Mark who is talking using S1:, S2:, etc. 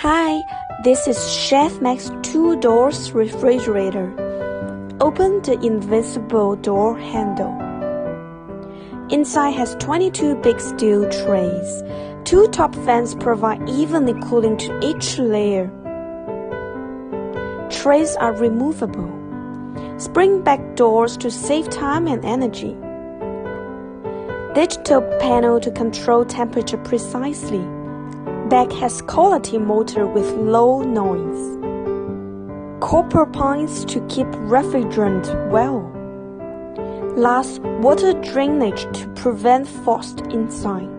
S1: Hi, this is Chefmax 2-doors refrigerator. Open the invisible door handle. Inside has 22 big steel trays. 2 top fans provide evenly cooling to each layer. Trays are removable. Spring back doors to save time and energy. Digital panel to control temperature precisely. Back has quality motor with low noise. Copper pines to keep refrigerant well. Last, water drainage to prevent frost inside.